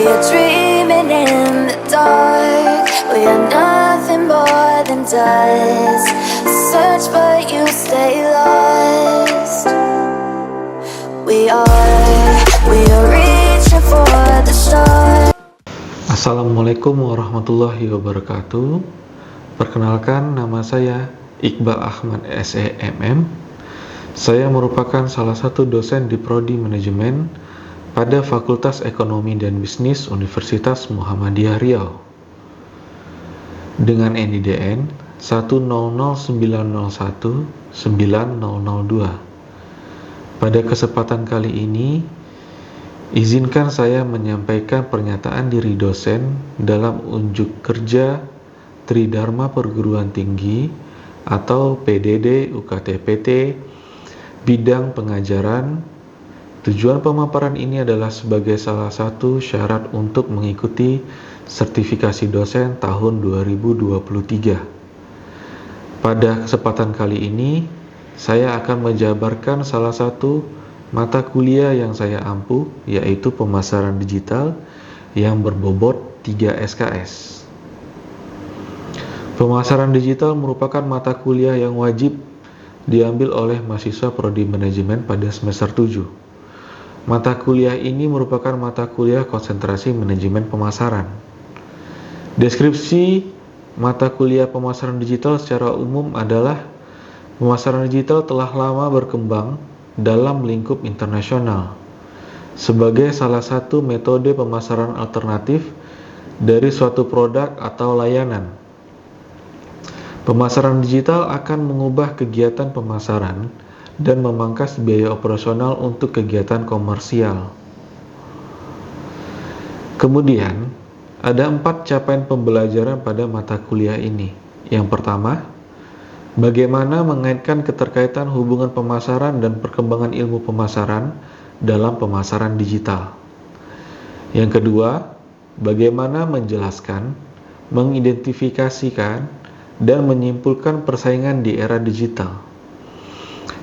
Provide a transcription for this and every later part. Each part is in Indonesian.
are dreaming in the dark. We are nothing more than dust. Search but you stay lost. We are reaching for the stars. Assalamualaikum warahmatullahi wabarakatuh. Perkenalkan, nama saya Iqbal Ahmad SEMM. Saya merupakan salah satu dosen di Prodi Manajemen pada Fakultas Ekonomi dan Bisnis Universitas Muhammadiyah Riau dengan NIDN 10090190002. Pada kesempatan kali ini, izinkan saya menyampaikan pernyataan diri dosen dalam unjuk kerja Tridharma Perguruan Tinggi atau PDD UKT-PT bidang pengajaran. Tujuan pemaparan ini adalah sebagai salah satu syarat untuk mengikuti sertifikasi dosen tahun 2023. Pada kesempatan kali ini, saya akan menjabarkan salah satu mata kuliah yang saya ampu, yaitu pemasaran digital yang berbobot 3 SKS. Pemasaran digital merupakan mata kuliah yang wajib diambil oleh mahasiswa Prodi Manajemen pada semester 7. Mata kuliah ini merupakan mata kuliah konsentrasi manajemen pemasaran. Deskripsi mata kuliah pemasaran digital secara umum adalah pemasaran digital telah lama berkembang dalam lingkup internasional sebagai salah satu metode pemasaran alternatif dari suatu produk atau layanan. Pemasaran digital akan mengubah kegiatan pemasaran dan memangkas biaya operasional untuk kegiatan komersial. Kemudian, ada 4 capaian pembelajaran pada mata kuliah ini. Yang pertama, bagaimana mengaitkan keterkaitan hubungan pemasaran dan perkembangan ilmu pemasaran dalam pemasaran digital. Yang kedua, bagaimana menjelaskan, mengidentifikasikan, dan menyimpulkan persaingan di era digital.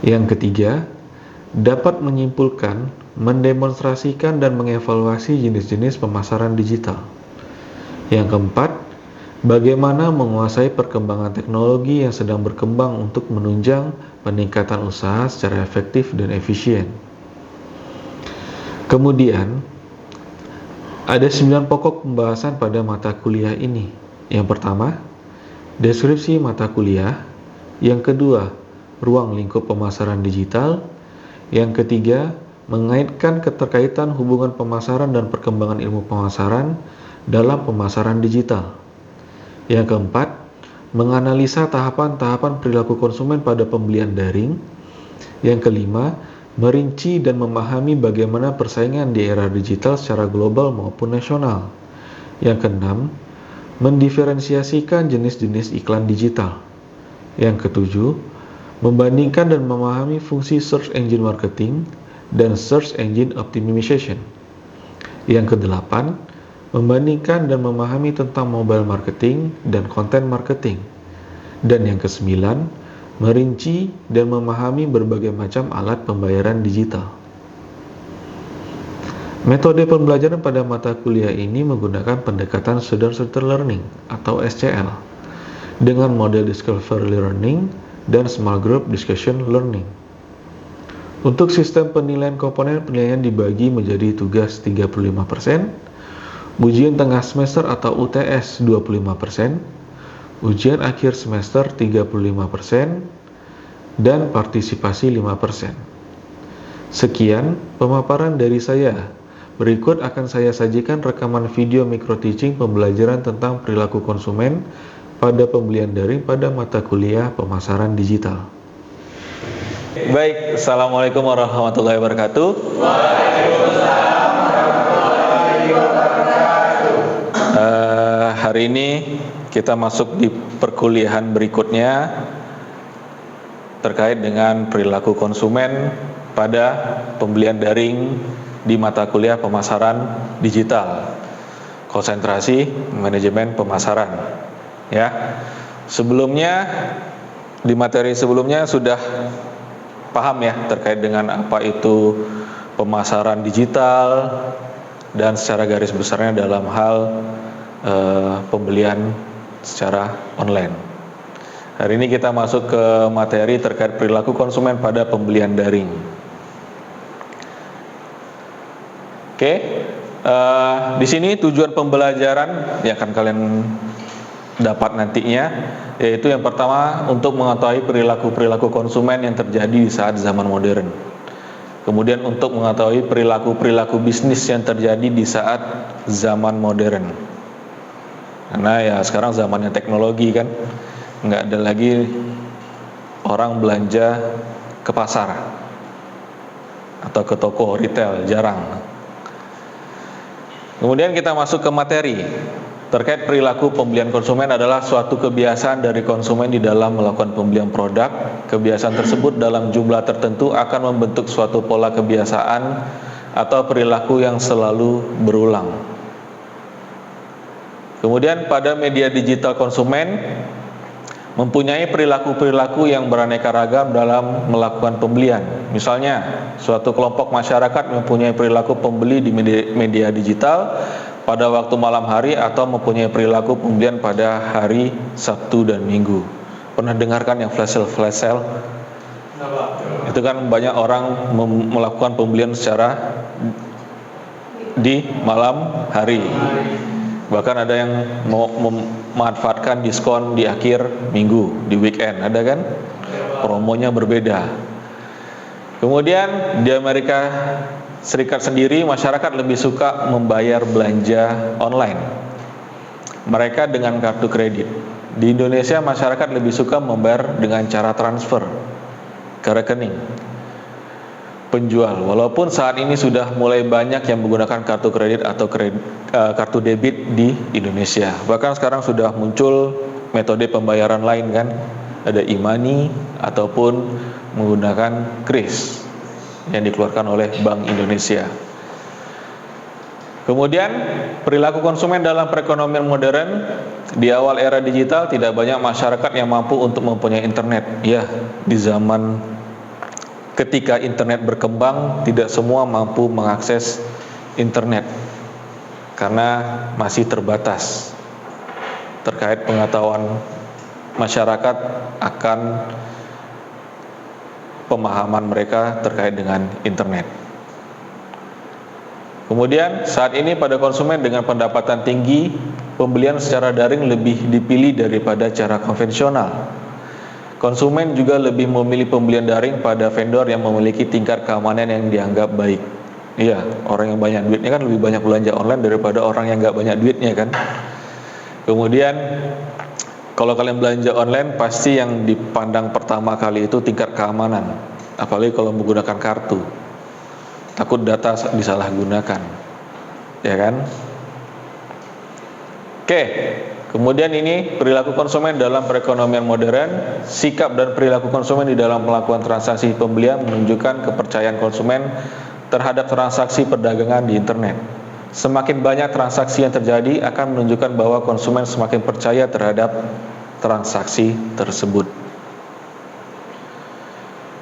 Yang ketiga, dapat menyimpulkan, mendemonstrasikan, dan mengevaluasi jenis-jenis pemasaran digital. Yang keempat, bagaimana menguasai perkembangan teknologi yang sedang berkembang untuk menunjang peningkatan usaha secara efektif dan efisien. Kemudian, ada 9 pokok pembahasan pada mata kuliah ini. Yang pertama, deskripsi mata kuliah. Yang kedua, ruang lingkup pemasaran digital. Yang ketiga, mengaitkan keterkaitan hubungan pemasaran dan perkembangan ilmu pemasaran dalam pemasaran digital. Yang keempat, menganalisa tahapan-tahapan perilaku konsumen pada pembelian daring. Yang kelima, merinci dan memahami bagaimana persaingan di era digital secara global maupun nasional. Yang keenam, mendiferensiasikan jenis-jenis iklan digital. Yang ketujuh, membandingkan dan memahami fungsi search engine marketing dan search engine optimization. Yang kedelapan, membandingkan dan memahami tentang mobile marketing dan content marketing. Dan yang kesembilan, merinci dan memahami berbagai macam alat pembayaran digital. Metode pembelajaran pada mata kuliah ini menggunakan pendekatan student-centered learning atau SCL dengan model discovery learning dan small group discussion learning. Untuk sistem penilaian komponen penilaian dibagi menjadi tugas 35%, ujian tengah semester atau UTS 25%, ujian akhir semester 35%, dan partisipasi 5%. Sekian pemaparan dari saya. Berikut akan saya sajikan rekaman video micro teaching pembelajaran tentang perilaku konsumen pada pembelian daring pada mata kuliah pemasaran digital. Baik, Assalamualaikum warahmatullahi wabarakatuh. Waalaikumsalam warahmatullahi wabarakatuh. Hari ini kita masuk di perkuliahan berikutnya terkait dengan perilaku konsumen pada pembelian daring di mata kuliah pemasaran digital, konsentrasi manajemen pemasaran. Ya, sebelumnya di materi sebelumnya sudah paham ya terkait dengan apa itu pemasaran digital, dan secara garis besarnya dalam hal pembelian secara online. Hari ini kita masuk ke materi terkait perilaku konsumen pada pembelian daring. Oke, di sini tujuan pembelajaran yang akan kalian dapat nantinya, yaitu yang pertama untuk mengetahui perilaku-perilaku konsumen yang terjadi di saat zaman modern. Kemudian untuk mengetahui perilaku-perilaku bisnis yang terjadi di saat zaman modern. Karena ya sekarang zamannya teknologi kan, nggak ada lagi orang belanja ke pasar atau ke toko retail, jarang. Kemudian kita masuk ke materi. Terkait perilaku pembelian konsumen adalah suatu kebiasaan dari konsumen di dalam melakukan pembelian produk. Kebiasaan tersebut dalam jumlah tertentu akan membentuk suatu pola kebiasaan atau perilaku yang selalu berulang. Kemudian pada media digital konsumen mempunyai perilaku-perilaku yang beraneka ragam dalam melakukan pembelian. Misalnya, suatu kelompok masyarakat mempunyai perilaku pembeli di media digital pada waktu malam hari atau mempunyai perilaku pembelian pada hari Sabtu dan Minggu. Pernah dengarkan yang flash sale? Itu kan banyak orang melakukan pembelian secara di malam hari. Bahkan ada yang memanfaatkan diskon di akhir minggu, di weekend, ada kan? Promonya berbeda. Kemudian di Amerika Serikat sendiri, masyarakat lebih suka membayar belanja online. Mereka dengan kartu kredit. Di Indonesia, masyarakat lebih suka membayar dengan cara transfer ke rekening penjual. Walaupun saat ini sudah mulai banyak yang menggunakan kartu kredit atau kartu debit di Indonesia. Bahkan sekarang sudah muncul metode pembayaran lain kan, ada e-money ataupun menggunakan kris yang dikeluarkan oleh Bank Indonesia. Kemudian perilaku konsumen dalam perekonomian modern. Di awal era digital tidak banyak masyarakat yang mampu untuk mempunyai internet. Ya, di zaman ketika internet berkembang, tidak semua mampu mengakses internet karena masih terbatas terkait pengetahuan masyarakat akan pemahaman mereka terkait dengan internet. Kemudian saat ini pada konsumen dengan pendapatan tinggi, pembelian secara daring lebih dipilih daripada cara konvensional. Konsumen juga lebih memilih pembelian daring pada vendor yang memiliki tingkat keamanan yang dianggap baik. Iya, orang yang banyak duitnya kan lebih banyak belanja online daripada orang yang nggak banyak duitnya kan. Kemudian kalau kalian belanja online, pasti yang dipandang pertama kali itu tingkat keamanan. Apalagi kalau menggunakan kartu, takut data disalahgunakan, ya kan? Oke. Kemudian ini perilaku konsumen dalam perekonomian modern. Sikap dan perilaku konsumen di dalam melakukan transaksi pembelian menunjukkan kepercayaan konsumen terhadap transaksi perdagangan di internet. Semakin banyak transaksi yang terjadi akan menunjukkan bahwa konsumen semakin percaya terhadap transaksi tersebut.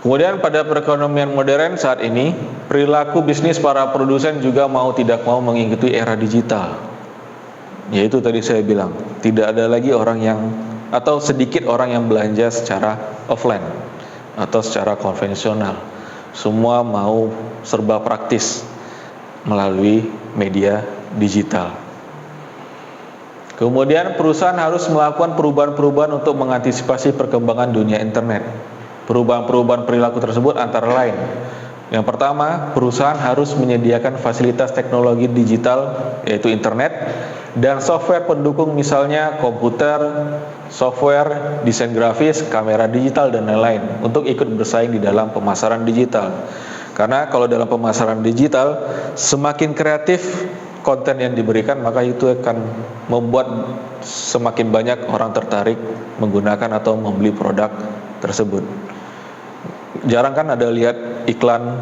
Kemudian pada perekonomian modern saat ini, perilaku bisnis para produsen juga mau tidak mau mengikuti era digital. Yaitu tadi saya bilang, tidak ada lagi orang yang atau sedikit orang yang belanja secara offline atau secara konvensional. Semua mau serba praktis melalui media digital. Kemudian perusahaan harus melakukan perubahan-perubahan untuk mengantisipasi perkembangan dunia internet. Perubahan-perubahan perilaku tersebut antara lain. Yang pertama, perusahaan harus menyediakan fasilitas teknologi digital, yaitu internet, dan software pendukung misalnya komputer, software, desain grafis, kamera digital, dan lain-lain untuk ikut bersaing di dalam pemasaran digital. Karena kalau dalam pemasaran digital, semakin kreatif konten yang diberikan, maka itu akan membuat semakin banyak orang tertarik menggunakan atau membeli produk tersebut. Jarang kan ada lihat iklan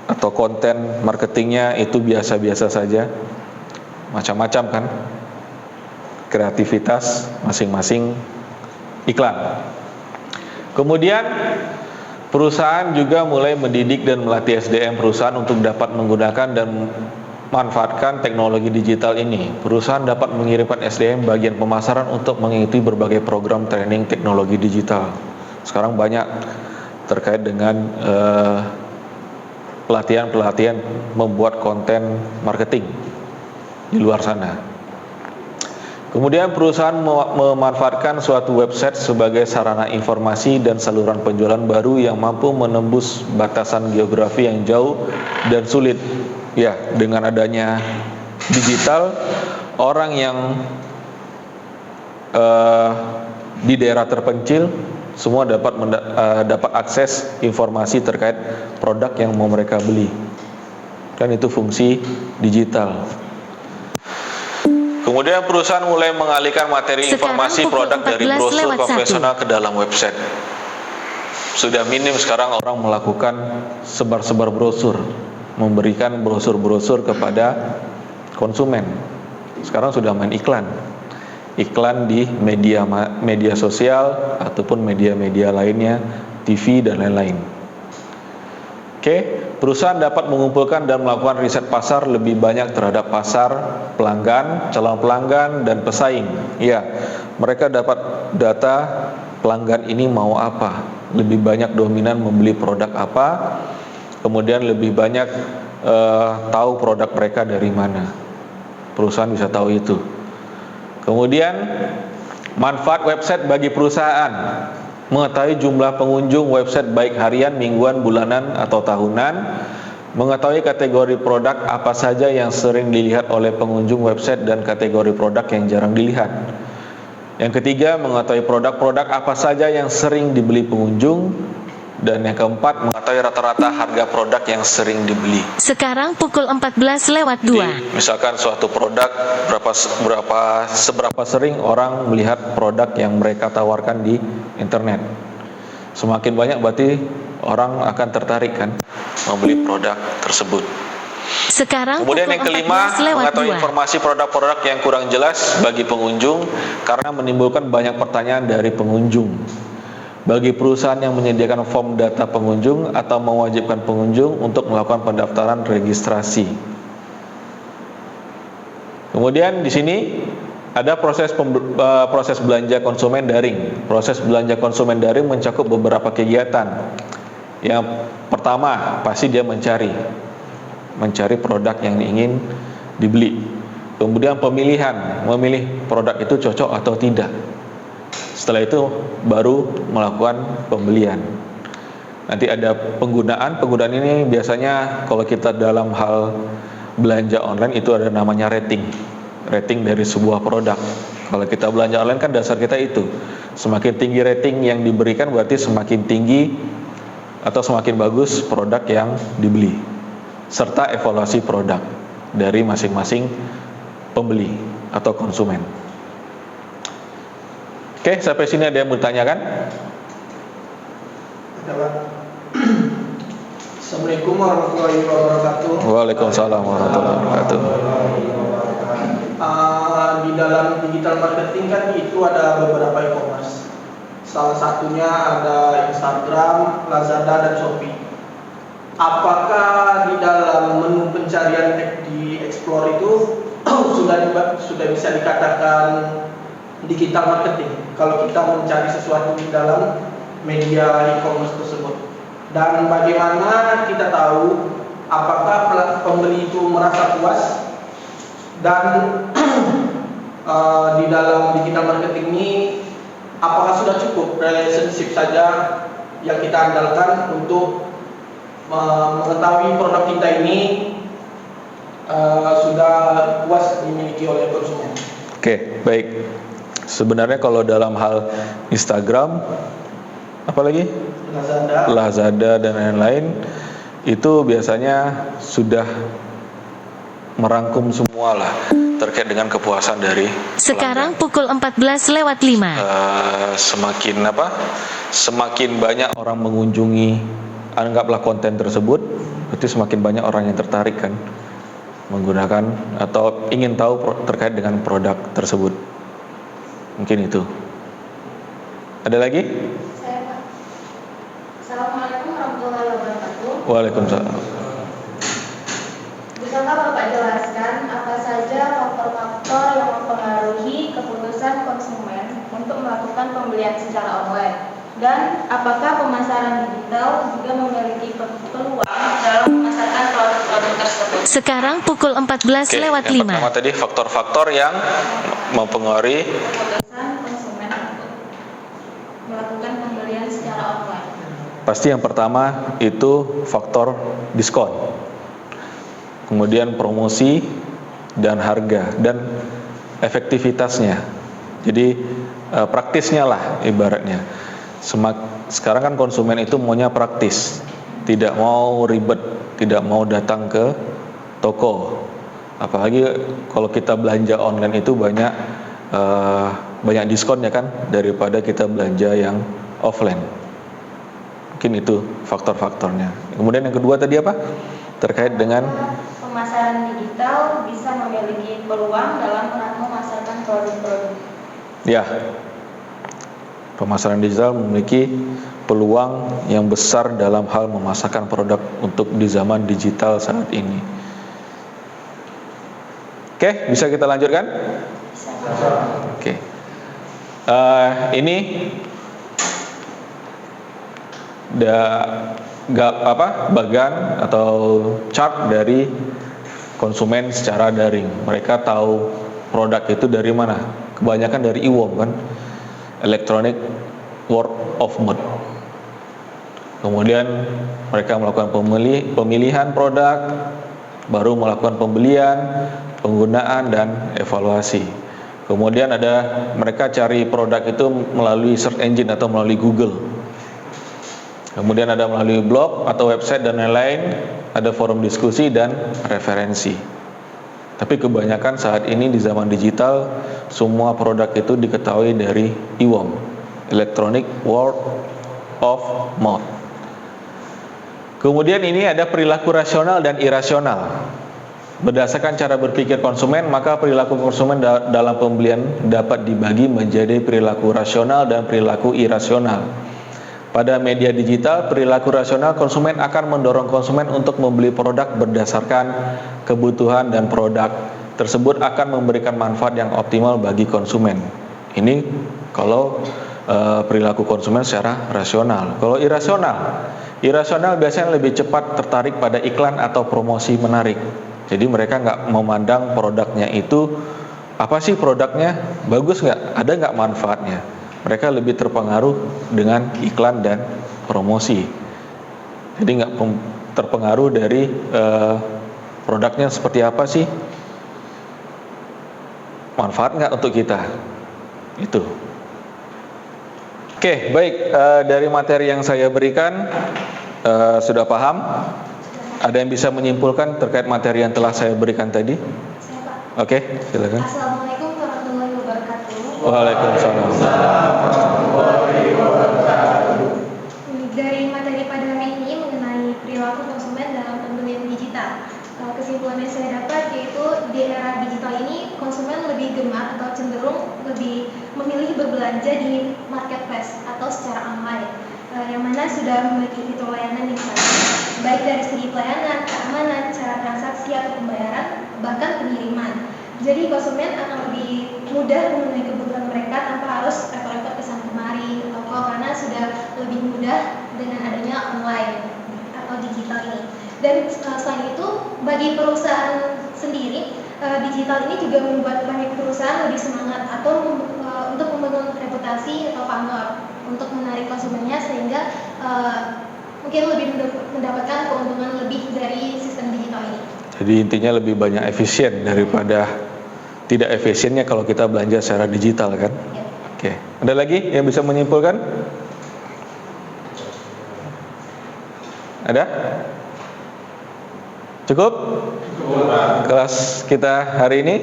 atau konten marketingnya itu biasa-biasa saja. Macam-macam kan, kreativitas masing-masing iklan. Kemudian perusahaan juga mulai mendidik dan melatih SDM perusahaan untuk dapat menggunakan dan memanfaatkan teknologi digital ini, perusahaan dapat mengirimkan SDM bagian pemasaran untuk mengikuti berbagai program training teknologi digital. Sekarang banyak terkait dengan pelatihan-pelatihan membuat konten marketing di luar sana. Kemudian perusahaan memanfaatkan suatu website sebagai sarana informasi dan saluran penjualan baru yang mampu menembus batasan geografi yang jauh dan sulit. Ya, dengan adanya digital, orang yang di daerah terpencil semua dapat akses informasi terkait produk yang mau mereka beli. Kan itu fungsi digital. Kemudian perusahaan mulai mengalihkan materi informasi produk dari brosur konvensional ke dalam website. Sudah minim sekarang orang melakukan sebar-sebar brosur, memberikan brosur-brosur kepada konsumen. Sekarang sudah main iklan di media sosial ataupun media-media lainnya, TV dan lain-lain. Oke, perusahaan dapat mengumpulkan dan melakukan riset pasar lebih banyak terhadap pasar, pelanggan, calon pelanggan, dan pesaing. Ya, mereka dapat data pelanggan ini mau apa, lebih banyak dominan membeli produk apa, kemudian lebih banyak tahu produk mereka dari mana. Perusahaan bisa tahu itu. Kemudian manfaat website bagi perusahaan, mengetahui jumlah pengunjung website baik harian, mingguan, bulanan, atau tahunan, mengetahui kategori produk apa saja yang sering dilihat oleh pengunjung website dan kategori produk yang jarang dilihat. Yang ketiga, mengetahui produk-produk apa saja yang sering dibeli pengunjung. Dan yang keempat, mengetahui rata-rata harga produk yang sering dibeli. Sekarang pukul 14:02. Jadi, misalkan suatu produk seberapa sering orang melihat produk yang mereka tawarkan di internet. Semakin banyak berarti orang akan tertarik kan membeli produk tersebut. Sekarang kemudian pukul yang kelima, 14:02. mengetahui informasi produk-produk yang kurang jelas bagi pengunjung karena menimbulkan banyak pertanyaan dari pengunjung. Bagi perusahaan yang menyediakan form data pengunjung atau mewajibkan pengunjung untuk melakukan pendaftaran registrasi. Kemudian di sini ada proses belanja konsumen daring. Proses belanja konsumen daring mencakup beberapa kegiatan. Yang pertama, pasti dia mencari produk yang ingin dibeli. Kemudian memilih produk itu cocok atau tidak. Setelah itu baru melakukan pembelian. Nanti ada penggunaan ini biasanya kalau kita dalam hal belanja online itu ada namanya rating dari sebuah produk. Kalau kita belanja online kan dasar kita itu, semakin tinggi rating yang diberikan berarti semakin tinggi atau semakin bagus produk yang dibeli, serta evaluasi produk dari masing-masing pembeli atau konsumen. Oke, sampai sini ada yang bertanyakan? Assalamualaikum warahmatullahi wabarakatuh. Waalaikumsalam warahmatullahi wabarakatuh. Di dalam digital marketing kan itu ada beberapa e-commerce. Salah satunya ada Instagram, Lazada, dan Shopee. Apakah di dalam menu pencarian di Explore itu sudah bisa dikatakan digital marketing kalau kita mencari sesuatu di dalam media e-commerce tersebut? Dan bagaimana kita tahu apakah pembeli itu merasa puas dan di dalam digital marketing ini apakah sudah cukup relationship saja yang kita andalkan untuk mengetahui produk kita ini sudah puas dimiliki oleh konsumen? Oke, baik. Sebenarnya kalau dalam hal Instagram, apalagi Lazada dan lain-lain, itu biasanya sudah merangkum semua lah terkait dengan kepuasan dari sekarang pukul 14:05. Semakin banyak orang mengunjungi, anggaplah konten tersebut, berarti semakin banyak orang yang tertarik kan menggunakan atau ingin tahu terkait dengan produk tersebut. Mungkin itu. Ada lagi? Saya, Pak. Assalamualaikum warahmatullahi wabarakatuh. Waalaikumsalam. Bisakah Bapak jelaskan pembelian secara online? Dan apakah pemasaran digital juga memiliki peluang dalam memasarkan produk-produk tersebut? Sekarang pukul 14 Oke, lewat yang 5. pertama tadi faktor-faktor yang mempengaruhi Keputusan konsumen untuk melakukan pembelian secara online. pasti yang pertama itu faktor diskon. Kemudian promosi dan harga dan efektivitasnya. Jadi praktisnya lah ibaratnya. Sekarang kan konsumen itu maunya praktis, tidak mau ribet, tidak mau datang ke toko. Apalagi kalau kita belanja online itu banyak diskonnya kan daripada kita belanja yang offline. Mungkin itu faktor-faktornya. Kemudian yang kedua tadi apa? Terkait dengan Pemasaran digital bisa memiliki peluang dalam memasarkan produk-produk. ya, pemasaran digital memiliki peluang yang besar dalam hal memasarkan produk untuk di zaman digital saat ini. Oke, bisa kita lanjutkan? Oke. Ini bagan atau chart dari konsumen secara daring. Mereka tahu produk itu dari mana? Kebanyakan dari e-worm kan, electronic word of mouth. Kemudian mereka melakukan pemilihan produk, baru melakukan pembelian, penggunaan dan evaluasi. Kemudian mereka cari produk itu melalui search engine atau melalui Google. Kemudian ada melalui blog atau website dan lain-lain, ada forum diskusi dan referensi. Tapi kebanyakan saat ini di zaman digital, semua produk itu diketahui dari e-worm, electronic word of mouth. Kemudian ini ada perilaku rasional dan irasional. Berdasarkan cara berpikir konsumen, maka perilaku konsumen dalam pembelian dapat dibagi menjadi perilaku rasional dan perilaku irasional. Pada media digital, perilaku rasional konsumen akan mendorong konsumen untuk membeli produk berdasarkan kebutuhan dan produk tersebut akan memberikan manfaat yang optimal bagi konsumen. Ini kalau perilaku konsumen secara rasional. Kalau irasional biasanya lebih cepat tertarik pada iklan atau promosi menarik. Jadi mereka nggak memandang produknya itu apa sih produknya, bagus nggak, ada nggak manfaatnya. Mereka lebih terpengaruh dengan iklan dan promosi. Jadi nggak terpengaruh dari produknya seperti apa sih, manfaat nggak untuk kita. Itu. Oke, baik. Dari materi yang saya berikan sudah paham? Ada yang bisa menyimpulkan terkait materi yang telah saya berikan tadi? Saya, Pak. Oke, silakan. Assalamualaikum warahmatullahi wabarakatuh. Waalaikumsalam. Dari materi pada hari ini mengenai perilaku konsumen dalam pembelian digital, kesimpulan yang saya dapat yaitu di era digital ini konsumen lebih gemar atau cenderung lebih memilih berbelanja di marketplace atau secara online, yang mana sudah memiliki fitur layanan yang sama, baik dari segi pelayanan, keamanan, cara transaksi atau pembayaran, bahkan pengiriman. Jadi konsumen akan lebih mudah memenuhi kebutuhan mereka tanpa harus repot-repot kesana kemari ke toko karena sudah lebih mudah dengan adanya online atau digital ini. Dan selain itu, bagi perusahaan sendiri, digital ini juga membuat banyak perusahaan lebih semangat atau untuk membangun reputasi atau pamor untuk menarik konsumennya sehingga mungkin lebih mendapatkan keuntungan lebih dari sistem digital ini. Jadi intinya lebih banyak efisien daripada tidak efisiennya kalau kita belanja secara digital kan? Ya. Oke. Ada lagi yang bisa menyimpulkan? Ada? Cukup? Kelas kita hari ini?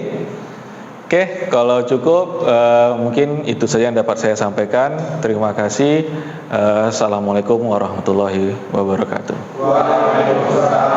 Oke, kalau cukup mungkin itu saja yang dapat saya sampaikan. Terima kasih. Assalamualaikum warahmatullahi wabarakatuh. Waalaikumsalam.